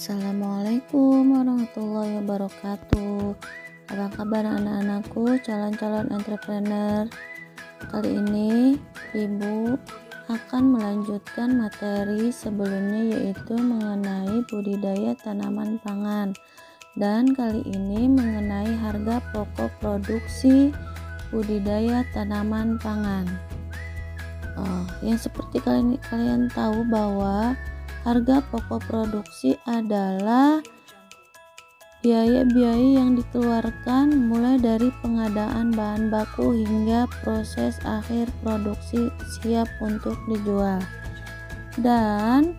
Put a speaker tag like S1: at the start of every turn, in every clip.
S1: Assalamualaikum warahmatullahi wabarakatuh. Apa kabar anak-anakku, calon-calon entrepreneur? Kali ini Ibu akan melanjutkan materi sebelumnya, yaitu mengenai budidaya tanaman pangan, dan kali ini mengenai harga pokok produksi budidaya tanaman pangan. Yang seperti kalian tahu bahwa harga pokok produksi adalah biaya-biaya yang dikeluarkan mulai dari pengadaan bahan baku hingga proses akhir produksi siap untuk dijual. Dan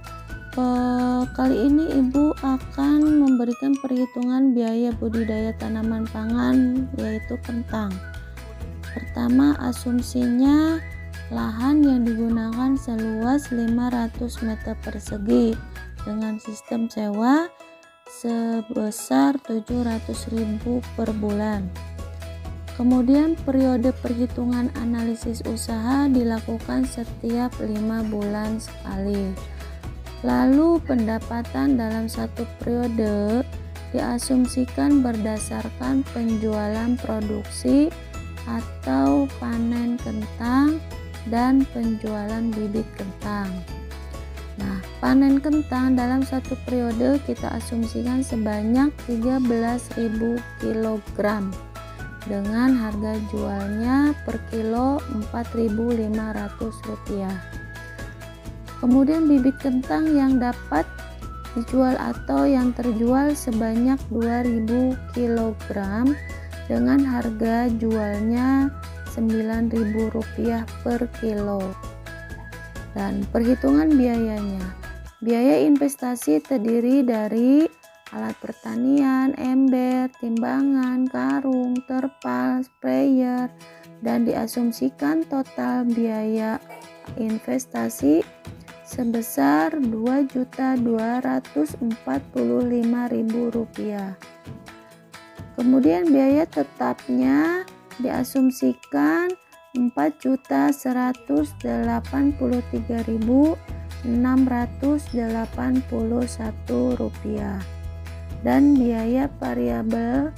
S1: kali ini Ibu akan memberikan perhitungan biaya budidaya tanaman pangan, yaitu kentang. Pertama, asumsinya lahan yang digunakan seluas 500 meter persegi dengan sistem sewa sebesar 700.000 per bulan. Kemudian periode perhitungan analisis usaha dilakukan setiap 5 bulan sekali. Lalu pendapatan dalam satu periode diasumsikan berdasarkan penjualan produksi atau panen kentang dan penjualan bibit kentang. Nah, panen kentang dalam satu periode kita asumsikan sebanyak 13.000 kg dengan harga jualnya per kilo Rp4.500. Kemudian bibit kentang yang dapat dijual atau yang terjual sebanyak 2.000 kg dengan harga jualnya Rp9.000 per kilo. Dan perhitungan biayanya, biaya investasi terdiri dari alat pertanian, ember, timbangan, karung, terpal, sprayer, dan diasumsikan total biaya investasi sebesar Rp2.245.000. Kemudian biaya tetapnya diasumsikan Rp4.133.681 dan biaya variabel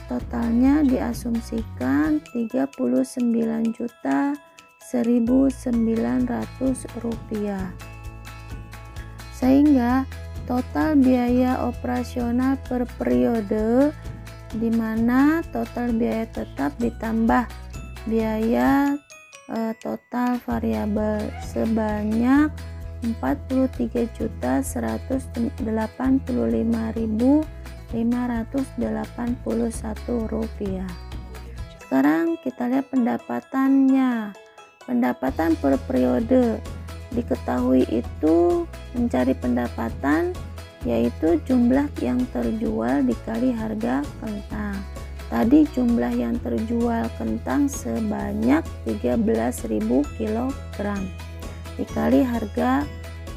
S1: totalnya diasumsikan Rp39.1.900, sehingga total biaya operasional per periode, di mana total biaya tetap ditambah biaya total variabel sebanyak Rp43.185.581. Sekarang kita lihat pendapatannya. Pendapatan per periode diketahui itu mencari pendapatan yaitu jumlah yang terjual dikali harga kentang. Tadi jumlah yang terjual kentang sebanyak 13.000 kg dikali harga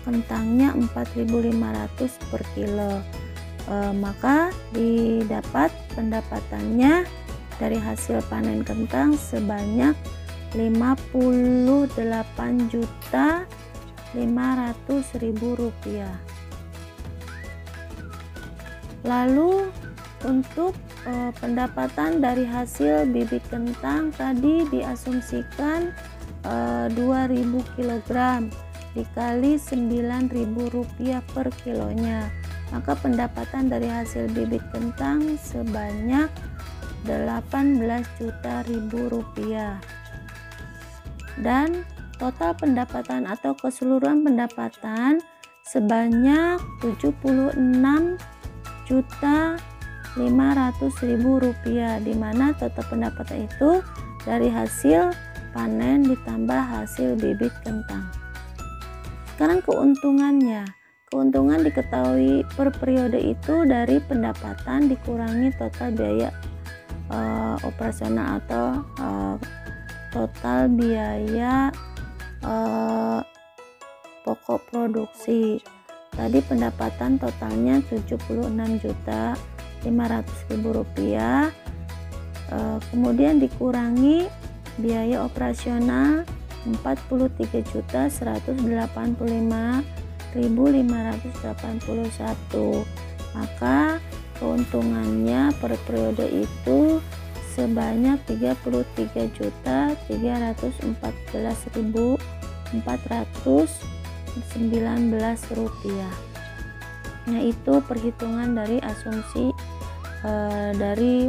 S1: kentangnya 4.500 per kilo, maka didapat pendapatannya dari hasil panen kentang sebanyak Rp58.500.000. Lalu untuk pendapatan dari hasil bibit kentang tadi diasumsikan 2.000 kg dikali Rp9.000 per kilonya, maka pendapatan dari hasil bibit kentang sebanyak Rp18 juta. Dan total pendapatan atau keseluruhan pendapatan sebanyak Rp76.500.000, di mana total pendapatan itu dari hasil panen ditambah hasil bibit kentang. Sekarang keuntungannya. Keuntungan diketahui per periode itu dari pendapatan dikurangi total biaya operasional atau total biaya pokok produksi. Tadi pendapatan totalnya Rp76.500.000, kemudian dikurangi biaya operasional Rp43.185.581. maka keuntungannya per periode itu sebanyak Rp33.314.419. Nah, itu perhitungan dari asumsi dari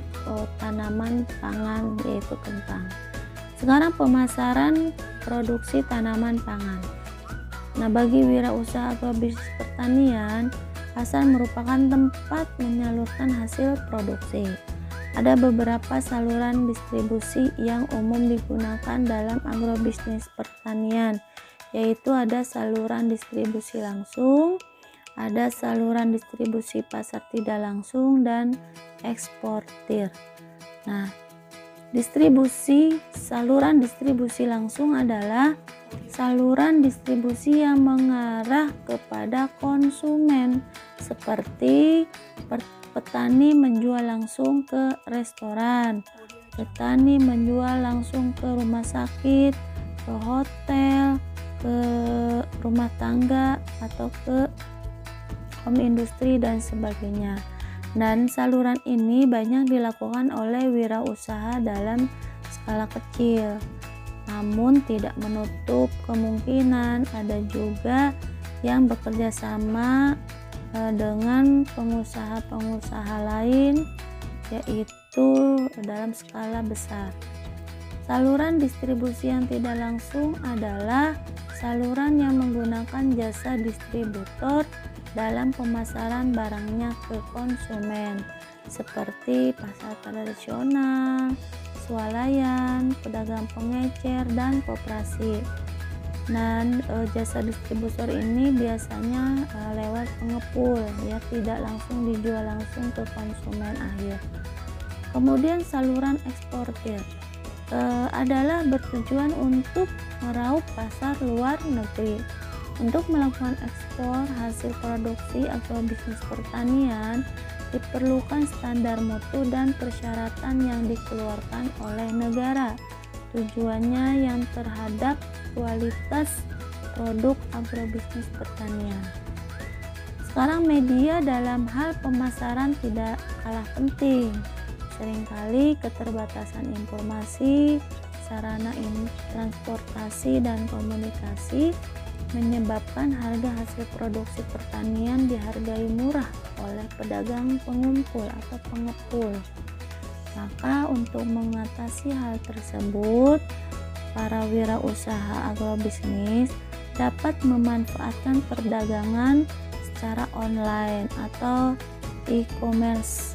S1: tanaman pangan yaitu kentang. Sekarang pemasaran produksi tanaman pangan. Nah, bagi wirausaha agrobisnis pertanian, pasar merupakan tempat menyalurkan hasil produksi. Ada beberapa saluran distribusi yang umum digunakan dalam agrobisnis pertanian, yaitu ada saluran distribusi langsung, ada saluran distribusi pasar tidak langsung, dan eksportir. Nah, saluran distribusi langsung adalah saluran distribusi yang mengarah kepada konsumen, seperti petani menjual langsung ke restoran, petani menjual langsung ke rumah sakit, ke hotel, ke rumah tangga, atau ke home industri dan sebagainya. Dan saluran ini banyak dilakukan oleh wirausaha dalam skala kecil, namun tidak menutup kemungkinan ada juga yang bekerja sama dengan pengusaha-pengusaha lain, yaitu dalam skala besar. Saluran distribusi yang tidak langsung adalah saluran yang menggunakan jasa distributor dalam pemasaran barangnya ke konsumen, seperti pasar tradisional, swalayan, pedagang pengecer, dan koperasi. Dan jasa distributor ini biasanya lewat pengepul, ya, tidak langsung dijual langsung ke konsumen akhir. Kemudian saluran eksportir adalah bertujuan untuk meraup pasar luar negeri. Untuk melakukan ekspor hasil produksi agrobisnis pertanian diperlukan standar mutu dan persyaratan yang dikeluarkan oleh negara. Tujuannya yang terhadap kualitas produk agrobisnis pertanian. Sekarang media dalam hal pemasaran tidak kalah penting. Seringkali keterbatasan informasi, sarana transportasi, dan komunikasi menyebabkan harga hasil produksi pertanian dihargai murah oleh pedagang pengumpul atau pengepul. Maka untuk mengatasi hal tersebut, para wirausaha agrobisnis dapat memanfaatkan perdagangan secara online atau e-commerce.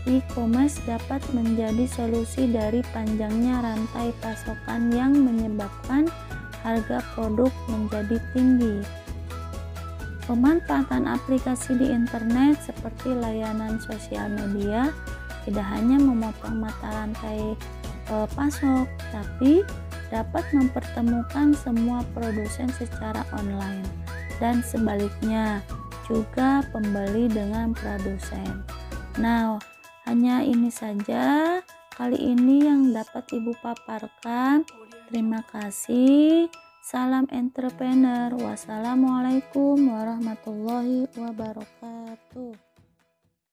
S1: E-commerce dapat menjadi solusi dari panjangnya rantai pasokan yang menyebabkan harga produk menjadi tinggi. Pemanfaatan aplikasi di internet seperti layanan sosial media tidak hanya memotong mata rantai pasok, tapi dapat mempertemukan semua produsen secara online, dan sebaliknya juga pembeli dengan produsen. Nah, hanya ini saja kali ini yang dapat Ibu paparkan. Terima kasih. Salam entrepreneur. Wassalamualaikum warahmatullahi wabarakatuh.